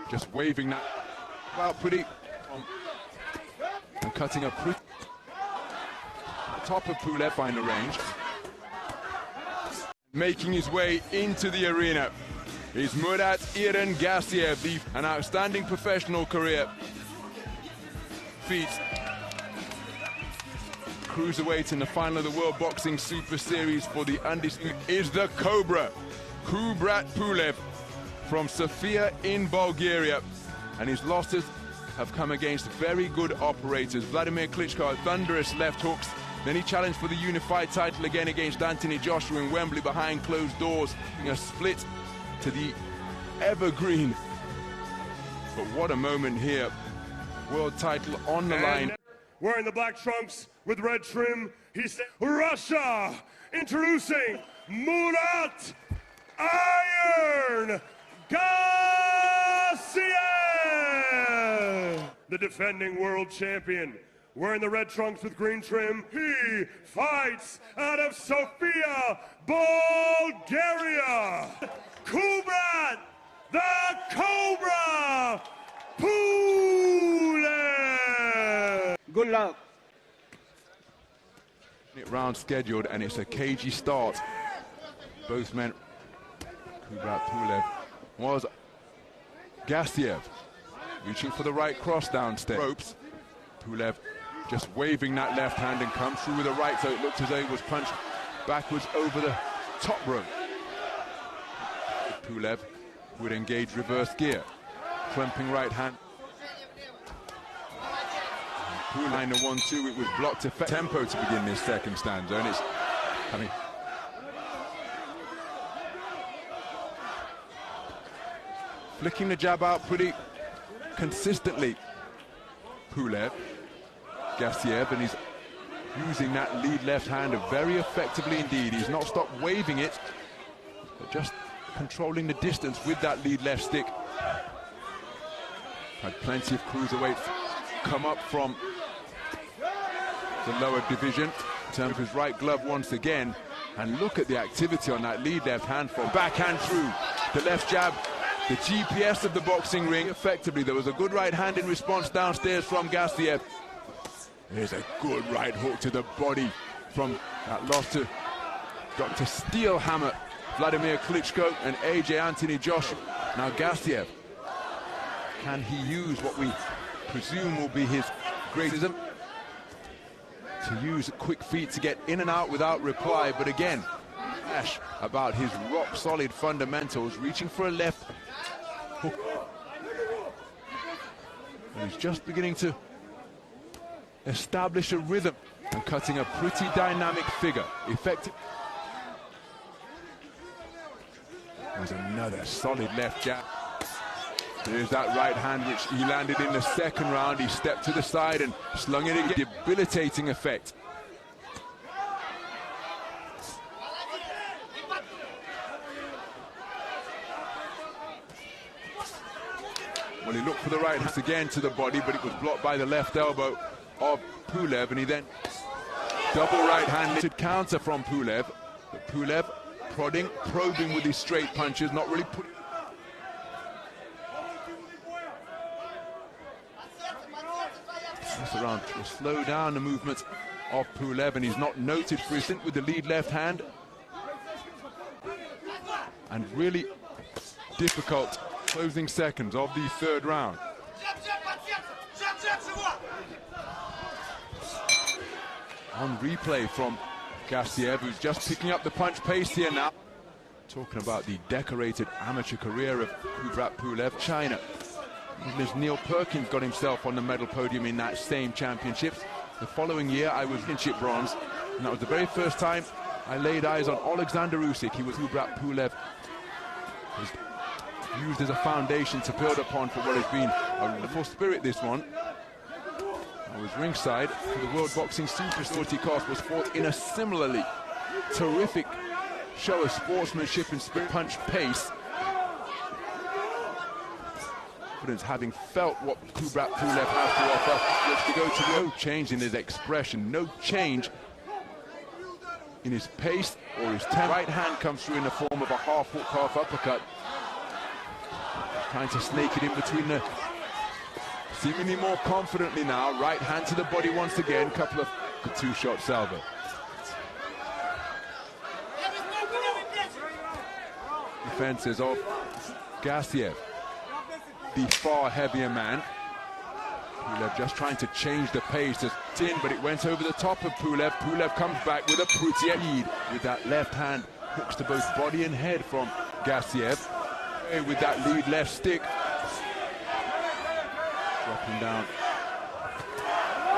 just waving that out pretty and cutting a pretty top of Pulev find the range. Making his way into the arena is Murat Gassiev, an outstanding professional career. Feats cruiserweight in the final of the World Boxing Super Series for the undisputed is the Cobra, Kubrat Pulev from Sofia in Bulgaria, and his losses have come against very good operators. Vladimir Klitschko, thunderous left hooks. Then he challenged for the unified title again against Anthony Joshua in Wembley behind closed doors, a split to the evergreen. But what a moment here. World title on the line. Wearing the black trunks with red trim, he said, Russia, introducing Murat Iron Gassiev, the defending world champion. Wearing the red trunks with green trim, he fights out of Sofia, Bulgaria. Kubrat, the Cobra Pulev. Good luck. Round scheduled, and it's a cagey start. Both men. Kubrat Pulev was Gassiev reaching for the right cross downstairs. Ropes. Pulev just waving that left hand and comes through with a right, so it looked as though he was punched backwards over the top rope. Pulev would engage reverse gear, clamping right hand. Pulev the 1-2, it was blocked effect. Tempo to begin this second stanza, and it's flicking the jab out pretty consistently. Pulev, Gassiev, and he's using that lead left hand very effectively indeed. He's not stopped waving it, but just controlling the distance with that lead left stick. Had plenty of cruiserweights come up from the lower division in terms of his right glove once again, and look at the activity on that lead left hand from backhand through the left jab. The GPS of the boxing ring effectively. There was a good right hand in response downstairs from Gassiev. There's a good right hook to the body from that loss to Dr. Steelhammer, Vladimir Klitschko and AJ Anthony Joshua. Now Gassiev, can he use what we presume will be his greatism? To use quick feet to get in and out without reply, but again, ash about his rock-solid fundamentals, reaching for a left hook. And he's just beginning to establish a rhythm and cutting a pretty dynamic figure. Effective. There's another solid left jab. There's that right hand which he landed in the second round. He stepped to the side and slung it again. Debilitating effect. Well, he looked for the right hand again to the body, but it was blocked by the left elbow of Pulev, and he then double right-handed counter from Pulev. But Pulev probing with his straight punches, not really putting. This around will slow down the movement of Pulev, and he's not noted for his stint with the lead left hand. And really difficult closing seconds of the third round. On replay from Gassiev, who's just picking up the punch pace here now. Talking about the decorated amateur career of Kubrat Pulev, China. Even as Neil Perkins got himself on the medal podium in that same championships. The following year, I was championship bronze, and that was the very first time I laid eyes on Alexander Usyk. He was Kubrat Pulev. He's used as a foundation to build upon for what has been a wonderful spirit, this one. I was ringside for the World Boxing Super Series. Cost was fought in a similarly terrific show of sportsmanship and spirit, punch pace. Confidence, having felt what Kubrat Pulev has to offer, was to go to no change in his expression, no change in his pace or his tempo. Right hand comes through in the form of a half hook, half uppercut. trying to snake it in between the... Seemingly more confidently now, right hand to the body once again, couple of two-shot salvo. Defenses of Gassiev, the far heavier man. Pulev just trying to change the pace to in, but it went over the top of Pulev. Pulev comes back with a pretty lead with that left hand, hooks to both body and head from Gassiev. With that lead left stick, dropping down.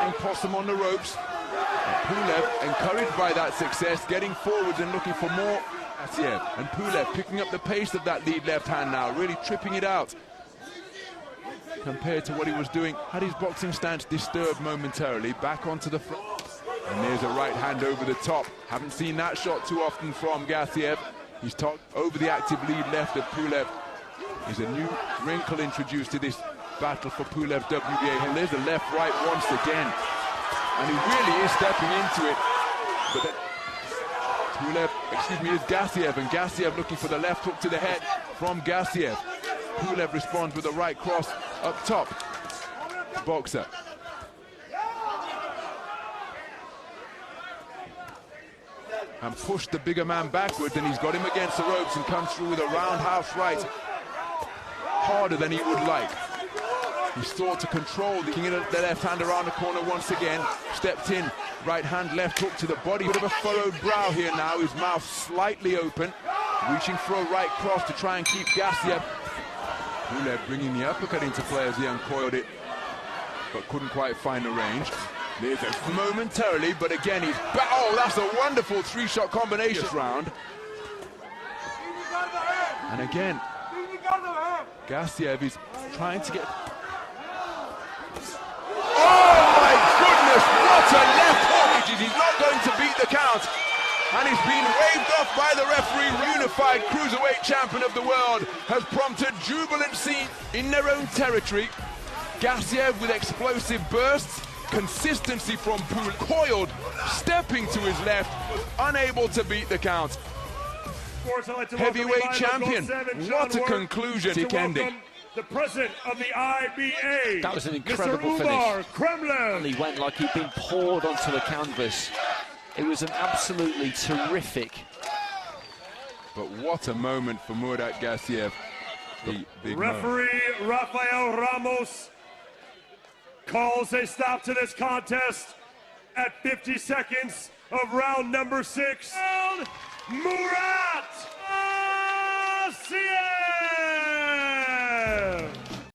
And Possum on the ropes. And Pulev, encouraged by that success, getting forwards and looking for more. Gassiev and Pulev picking up the pace of that lead left hand now, really tripping it out compared to what he was doing. Had his boxing stance disturbed momentarily, back onto the front. And there's a right hand over the top. Haven't seen that shot too often from Gassiev. He's talked over the active lead left of Pulev. There's a new wrinkle introduced to this battle for Pulev's WBA. And there's a left-right once again. And he really is stepping into it. But then Pulev, is Gassiev, and Gassiev looking for the left hook to the head from Gassiev. Pulev responds with a right cross up top. Boxer. And pushed the bigger man backwards, and he's got him against the ropes and comes through with a roundhouse right. Harder than he would like. He sought to control the left hand around the corner once again. Stepped in, right hand, left hook to the body. Bit of a furrowed brow here now, his mouth slightly open. Reaching for a right cross to try and keep Gassiev. Pulev bringing the uppercut into play as he uncoiled it, but couldn't quite find the range. There's a momentarily, but again he's back. Oh, that's a wonderful three-shot combination round. And again, Gassiev is trying to get... Oh my goodness, what a left hook! He's not going to beat the count. And he's been waved off by the referee. Unified cruiserweight champion of the world has prompted jubilant scenes in their own territory. Gassiev with explosive bursts, consistency from Pulev, coiled, stepping to his left, unable to beat the count. Heavyweight champion, what a conclusion. Sick ending. The president of the IBA. That was an incredible finish. He went like he'd been poured onto the canvas. It was an absolutely terrific. But what a moment for Murat Gassiev. The big referee Rafael Ramos calls a stop to this contest at 50 seconds of round number 6. Murat